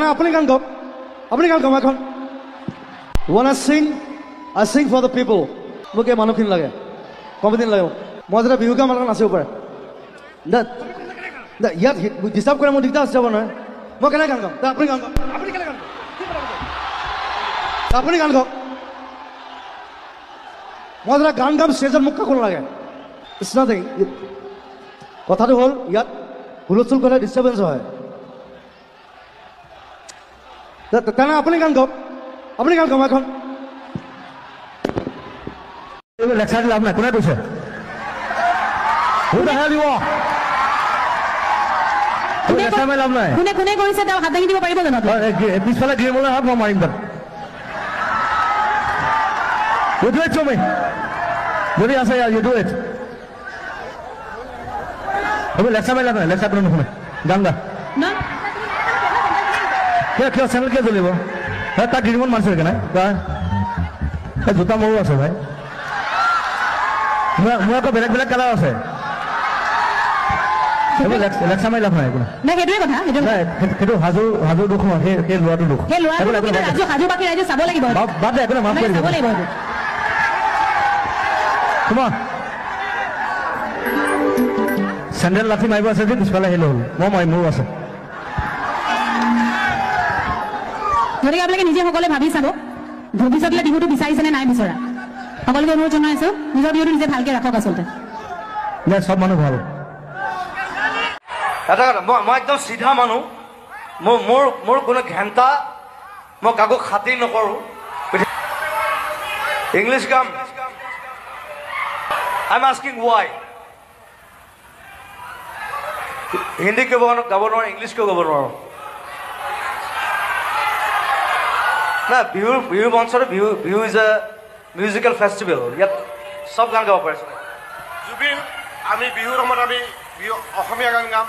Apni gan go এখন wanna sing I sing for the people মোক এই মানুহখিনি লাগে কমদিন লাগে মই যেটা বিহু গান মালক নাচিব পাৰে না ইয়াত ডিস্টাৰ্ব কৰে মোৰ দিগদাৰ আছে যাব নহয় মই কেনে গান গাম আপুনি গান গাম আপুনি কেনে গান আপুনি গান গাওক মই যেটা গান গাম ষ্টেজত মোক কাকো নালাগে ইটস নাথিং কথাটো হ'ল ইয়াত হুলস্থুল কৰিলে ডিস্টাৰ্বেন্স হয় তেনে আপুনি গান গাওক এখন লেকচাৰ লাভ নাই কোনে কৈছে লাভ নাই কোনে কৰিছে তেওঁ হাত দাঙি দিব পাৰিব জানো পিছফালে গিৰিবলৈ হাত মই মাৰিম তাত You do it to me. যদি আছে you do it. আমি লেকচাৰ মাৰিলা নাই লেকচাৰ কোনো নুশুনে গান গা না কিয় চেনেল কিয় জ্বলিব তাক গিৰিমন মাৰিছে কেনে জোতা মোৰো আছে ভাই মোৰ আকৌ বেলেগ বেলেগ কালাৰ আছে লেকচাৰ মাৰি লাভ নাই একো নাই সেইটোৱে কথা সেইটো হাজু দুখ নহয় সেই ল'ৰাটো দুখ হাজু বাকী ৰাইজে চাব লাগিব বাদ দে একো নাই মাফ কৰি দিব তোমাৰ চেণ্ডেল লাঠি মাৰিব আছে যে পিছফালে আহিলে হ'ল মই মাৰিম মোৰো আছে গতিকে আপোনালোকে নিজে সকলোৱে ভাবি চাব ভৱিষ্যতলৈ বিহুটো বিচাৰিছেনে নাই বিচৰা সকলোকে অনুৰোধ জনাইছো নিজৰ বিহুটো নিজে ভালকে ৰাখক আচলতে চব মানুহ ভাল এটা কথা মই একদম চিধা মানুহ মোৰ কোনো ঘেণ্টা মই কাকো খাতিৰ নকৰোঁ ইংলিছ গাম I'm asking why হিন্দী কিয় গাব নোৱাৰো ইংলিছ কিয় গাব নোৱাৰো না বিহু মঞ্চৰ Bihu is a musical festival ইয়াত চব গান গাব পাৰিছো জুবিন আমি বিহুৰ সময়ত আমি অসমীয়া গান গাম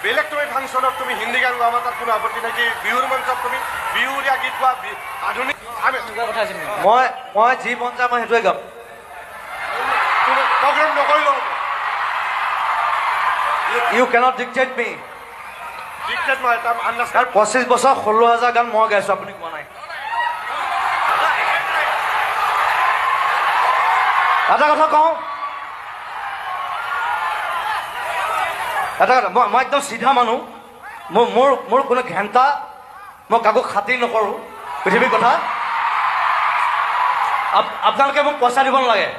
বেলেগ তুমি ফাংচনত তুমি হিন্দী গান গোৱা তাত কোনো আপত্তি নাই কি বিহুৰ মঞ্চত তুমি বিহুৰীয়া গীত গোৱা আধুনিক মই যি মন যায় মই সেইটোৱে গাম প্ৰগ্ৰেম নকৰিলেও You cannot dictate me. Dictate my time. Understand? 25 বছৰ 16,000 গান মই গাইছো আপুনি কোৱা নাই এটা কথা কওঁ মই একদম চিধা মানুহ মোৰ কোনো ঘেণ্টা মই কাকো খাতিৰ নকৰোঁ পৃথিৱীৰ কথা আপোনালোকে মোক পইচা দিব নালাগে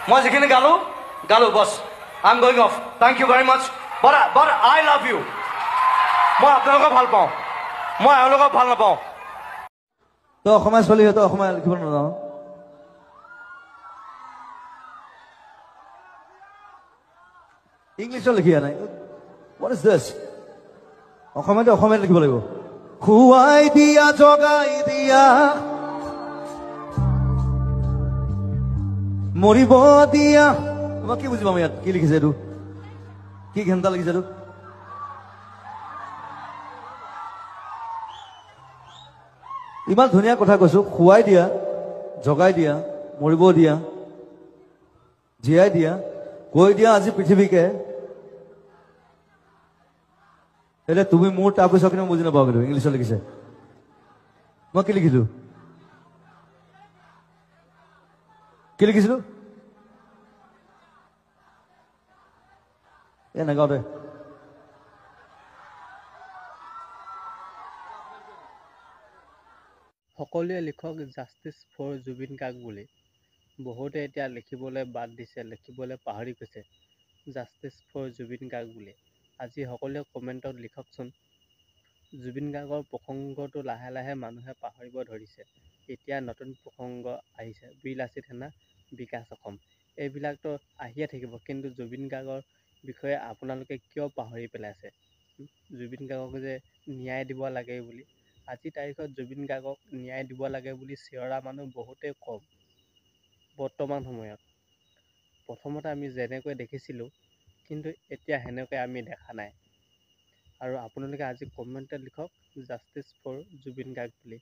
মই যিখিনি গালো বছ I'm going off. Thank you very much. But I love you. মই আপোনালোকক ভাল পাওঁ মই এওঁলোকক ভাল নাপাওঁ তই অসমীয়া ছোৱালী তই অসমীয়া লিখিব নাজানো ইংলিছত লিখিয়া নাই What is this? অসমীয়াত লিখিব লাগিব খুৱাই দিয়া জগাই দিয়া মৰিব দিয়া তোমাক কি বুজি পাম ইয়াত কি লিখিছে এইটো কি ঘেণ্টা লিখিছে এইটো ইমান ধুনীয়া কথা কৈছো খুৱাই দিয়া জগাই দিয়া মৰিব দিয়া জীয়াই দিয়া কৈ দিয়া আজি পৃথিৱীকে એટલે তুমি মোৰ তাৰ পিছত কিন্তু বুজি নাপাওঁ কিন্তু ইংলিছত লিখিছে মই কি লিখিলো কি লিখিছিলো নাগাওঁ দে সকলোৱে লিখক জাষ্টিছ ফৰ জুবিন গাৰ্গ বুলি বহুতে এতিয়া লিখিবলৈ বাদ দিছে লিখিবলৈ পাহৰি গৈছে জাষ্টিছ ফৰ জুবিন গাৰ্গ বুলি আজি সকলোৱে কমেণ্টত লিখকচোন জুবিন গাৰ্গৰ প্ৰসংগটো লাহে লাহে মানুহে পাহৰিব ধৰিছে এতিয়া নতুন প্ৰসংগ আহিছে বীৰ লাচিত সেনা বিকাশ অসম এইবিলাকতো আহিয়ে থাকিব, কিন্তু জুবিন গাৰ্গৰ বিষয়ে আপোনালোকে কিয় পাহৰি পেলাইছে? জুবিন গাৰ্গক যে ন্যায় দিব লাগে বুলি, আজিৰ তাৰিখত জুবিন গাৰ্গক ন্যায় দিব লাগে বুলি চিঞৰা মানুহ বহুতেই কম বৰ্তমান সময়ত। প্ৰথমতে আমি যেনেকৈ দেখিছিলোঁ, কিন্তু এতিয়া সেনেকৈ আমি দেখা নাই। আৰু আপোনালোকে আজি কমেণ্টত লিখক জাষ্টিছ ফৰ জুবিন গাৰ্গ বুলি।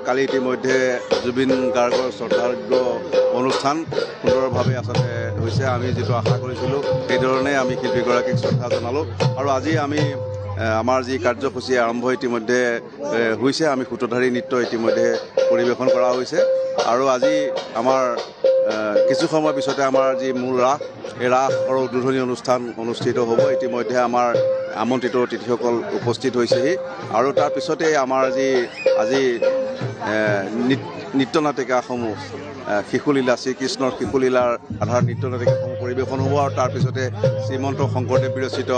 কালি ইতিমধ্যে জুবিন গাৰ্গৰ শ্ৰদ্ধাৰ্ঘ্য অনুষ্ঠান সুন্দৰভাৱে আচলতে হৈছে। আমি যিটো আশা কৰিছিলোঁ সেইধৰণে আমি শিল্পীগৰাকীক শ্ৰদ্ধা জনালোঁ। আৰু আজি আমি আমাৰ যি কাৰ্যসূচী আৰম্ভ ইতিমধ্যে হৈছে, আমি সূত্ৰধাৰী নৃত্য ইতিমধ্যে পৰিৱেশন কৰা হৈছে। আৰু আজি আমাৰ কিছু সময়ৰ পিছতে আমাৰ যি মূল ৰাস, এই ৰাসৰ উদ্বোধনী অনুষ্ঠান অনুষ্ঠিত হ'ব। ইতিমধ্যে আমাৰ আমন্ত্ৰিত অতিথিসকল উপস্থিত হৈছেহি। আৰু তাৰ পিছতে আমাৰ আজি নৃত্য নাটিকাসমূহ, শিশুলীলা, শ্ৰীকৃষ্ণৰ শিশুলীলাৰ আধাৰ নৃত্য নাটিকাসমূহ পৰিৱেশন হ'ব। আৰু তাৰপিছতে শ্ৰীমন্ত শংকৰদেৱ বিৰচিত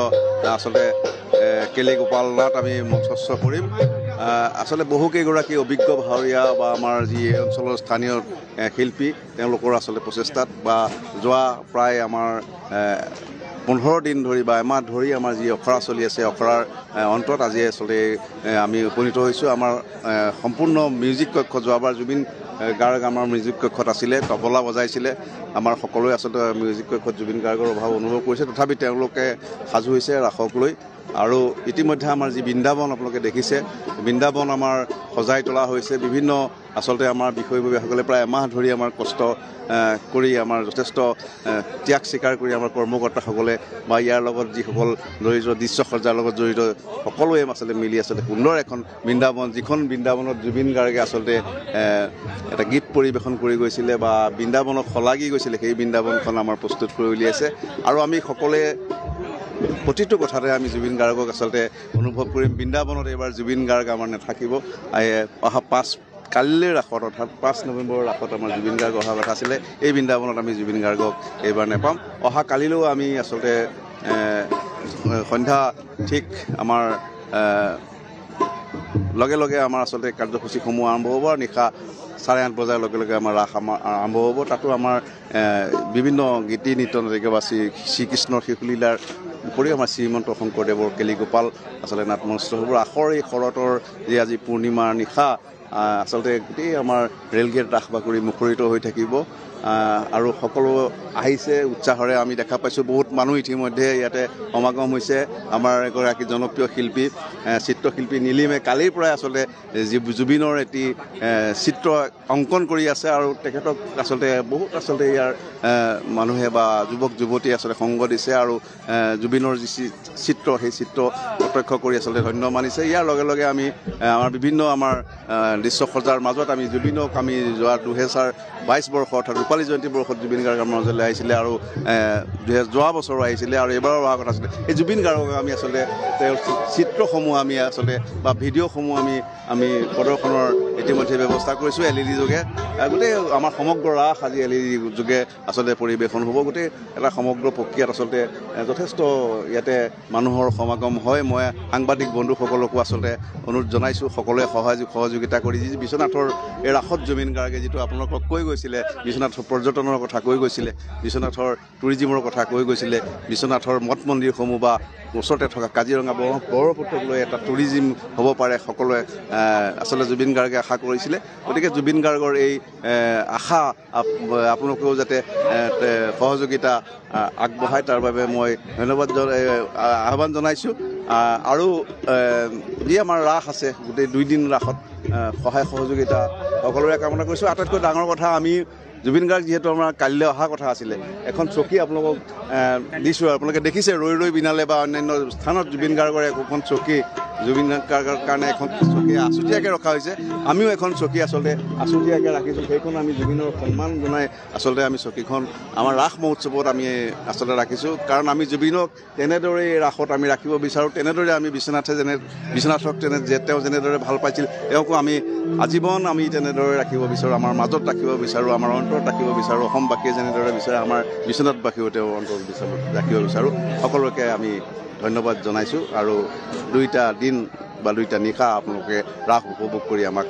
আচলতে কেলি গোপাল নাট আমি মঞ্চস্থ কৰিম। আচলতে বহুকেইগৰাকী অভিজ্ঞ ভাৱৰীয়া বা আমাৰ যি অঞ্চলৰ স্থানীয় শিল্পী, তেওঁলোকৰ আচলতে প্ৰচেষ্টাত বা যোৱা প্ৰায় আমাৰ 15 দিন ধৰি বা এমাহ ধৰি আমাৰ যি অখৰা চলি আছে, অখৰাৰ অন্তত আজি আচলতে আমি উপনীত হৈছোঁ। আমাৰ সম্পূৰ্ণ মিউজিক কক্ষ, যোৱাবাৰ জুবিন গাৰ্গ আমাৰ মিউজিক কক্ষত আছিলে, তবলা বজাইছিলে। আমাৰ সকলোৱে আচলতে মিউজিক কক্ষত জুবিন গাৰ্গৰ অভাৱ অনুভৱ কৰিছে, তথাপি তেওঁলোকে সাজু হৈছে ৰাসক লৈ। আৰু ইতিমধ্যে আমাৰ যি বৃন্দাবন আপোনালোকে দেখিছে, বৃন্দাবন আমাৰ সজাই তোলা হৈছে। বিভিন্ন আচলতে আমাৰ বিষয়ববীয়াসকলে প্ৰায় এমাহ ধৰি আমাৰ কষ্ট কৰি, আমাৰ যথেষ্ট ত্যাগ স্বীকাৰ কৰি আমাৰ কৰ্মকৰ্তাসকলে বা ইয়াৰ লগত যিসকল জড়িত, দৃশ্যসজ্জাৰ লগত জড়িত সকলোৱে আচলতে মিলি আচলতে সুন্দৰ এখন বৃন্দাবন, যিখন বৃন্দাবনত জুবিন গাৰ্গে আচলতে এটা গীত পৰিৱেশন কৰি গৈছিলে বা বৃন্দাবনক শলাগি গৈছিলে, সেই বৃন্দাবনখন আমাৰ প্ৰস্তুত কৰি উলিয়াইছে। আৰু আমি সকলোৱে প্ৰতিটো কথাতে আমি জুবিন গাৰ্গক আচলতে অনুভৱ কৰিম। বৃন্দাবনত এইবাৰ জুবিন গাৰ্গ আমাৰ নাথাকিব। অহা কালিলৈ ৰাসত, অৰ্থাৎ 5 নৱেম্বৰৰ ৰাসত আমাৰ জুবিন গাৰ্গ অহা কথা আছিলে। এই বৃন্দাবনত আমি জুবিন গাৰ্গক এইবাৰ নাপাম। অহা কালিলৈও আমি আচলতে সন্ধ্যা ঠিক আমাৰ লগে লগে আমাৰ আচলতে কাৰ্যসূচীসমূহ আৰম্ভ হ'ব। আৰু নিশা 8:30 বজাৰ লগে লগে আমাৰ ৰাস আৰম্ভ হ'ব। তাতো আমাৰ বিভিন্ন গীতি নৃত্য নাটিকা বা শ্ৰীকৃষ্ণৰ শিশুলীলাৰ উপৰিও আমাৰ শ্ৰীমন্ত শংকৰদেৱৰ কেলি গোপাল আচলতে নাট মঞ্চ হ'ব। ৰাসৰ এই শৰতৰ যি আজি পূৰ্ণিমাৰ নিশা আচলতে গোটেই আমাৰ ৰেলগেট ৰাস বাকৰি মুখৰিত হৈ থাকিব। আৰু সকলো আহিছে উৎসাহেৰে। আমি দেখা পাইছোঁ বহুত মানুহ ইতিমধ্যে ইয়াতে সমাগম হৈছে। আমাৰ এগৰাকী জনপ্ৰিয় শিল্পী, চিত্ৰশিল্পী নীলিমে কালিৰ পৰাই আচলতে জুবিনৰ এটি চিত্ৰ অংকন কৰি আছে। আৰু তেখেতক আচলতে বহুত আচলতে ইয়াৰ মানুহে বা যুৱক যুৱতীয়ে আচলতে সংগ দিছে। আৰু জুবিনৰ যি চিত্ৰ, সেই চিত্ৰ প্ৰত্যক্ষ কৰি আচলতে ধন্য মানিছে। ইয়াৰ লগে লগে আমি আমাৰ বিভিন্ন আমাৰ দৃশ্যসজ্জাৰ মাজত আমি জুবিনক আমি যোৱা 2022 বৰ্ষ অৰ্থাৎ ৰূপালী জয়ন্তী বৰ্ষত জুবিন গাৰ্গ আমাৰ মাজলৈ আহিছিলে। আৰু যোৱা বছৰো আহিছিলে আৰু এইবাৰো অহা কথা আছিলে। এই জুবিন গাৰ্গক আমি আচলতে তেওঁৰ চিত্ৰসমূহ আমি আচলতে বা ভিডিঅ'সমূহ আমি প্ৰদৰ্শনৰ ইতিমধ্যে ব্যৱস্থা কৰিছোঁ LED যোগে। গোটেই আমাৰ সমগ্ৰ ৰাস আজি LED যোগে আচলতে পৰিৱেশন হ'ব। গোটেই এটা সমগ্ৰ প্ৰক্ৰিয়াত আচলতে যথেষ্ট ইয়াতে মানুহৰ সমাগম হয়। মই সাংবাদিক বন্ধুসকলকো আচলতে অনুৰোধ জনাইছোঁ সকলোৱে সহযোগিতা কৰি যি বিশ্বনাথৰ এই ৰাসত জুবিন গাৰ্গে যিটো আপোনালোকক কৈ গৈছিলে, বিশ্বনাথৰ পৰ্যটনৰ কথা কৈ গৈছিলে, বিশ্বনাথৰ টুৰিজিমৰ কথা কৈ গৈছিলে, বিশ্বনাথৰ মঠ মন্দিৰসমূহ বা ওচৰতে থকা কাজিৰঙা ব্ৰহ্মপুত্ৰক লৈ এটা টুৰিজিম হ'ব পাৰে সকলোৱে আচলতে জুবিন গাৰ্গে আশা কৰিছিলে। গতিকে জুবিন গাৰ্গৰ এই আশা আপোনালোকেও যাতে সহযোগিতা আগবঢ়ায় তাৰ বাবে মই ধন্যবাদ আহ্বান জনাইছোঁ। আৰু যি আমাৰ ৰাস আছে গোটেই 2 দিন ৰাসত সহায় সহযোগিতা সকলোৰে কামনা কৰিছোঁ। আটাইতকৈ ডাঙৰ কথা আমি জুবিন গাৰ্গ যিহেতু আমাৰ কাইলৈ অহা কথা আছিলে, এখন চকী আপোনালোকক দিছোঁ। আপোনালোকে দেখিছে ৰৈ বিনালে বা অন্যান্য স্থানত জুবিন গাৰ্গৰ এখন চকী জুবিন গাৰ্গৰ কাৰণে এখন চকী আছুতীয়াকৈ ৰখা হৈছে। আমিও এখন চকী আচলতে আছুতীয়াকৈ ৰাখিছোঁ। সেইখন আমি জুবিনৰ সন্মান জনাই আচলতে আমি চকীখন আমাৰ ৰাস মহোৎসৱত আমি আচলতে ৰাখিছোঁ। কাৰণ আমি জুবিনক তেনেদৰে ৰাসত আমি ৰাখিব বিচাৰোঁ। তেনেদৰে আমি বিশ্বনাথক তেওঁ যেনেদৰে ভাল পাইছিল তেওঁকো আমি আজীৱন আমি তেনেদৰে ৰাখিব বিচাৰোঁ, আমাৰ মাজত ৰাখিব বিচাৰোঁ, আমাৰ অন্তৰত ৰাখিব বিচাৰোঁ। অসমবাসীয়ে যেনেদৰে বিচাৰে আমাৰ বিশ্বনাথবাসীও তেওঁ অন্তৰত ৰাখিব বিচাৰোঁ। সকলোকে আমি ধন্যবাদ জনাইছোঁ। আৰু 2টা দিন বা 2টা নিশা আপোনালোকে ৰাস উপভোগ কৰি আমাক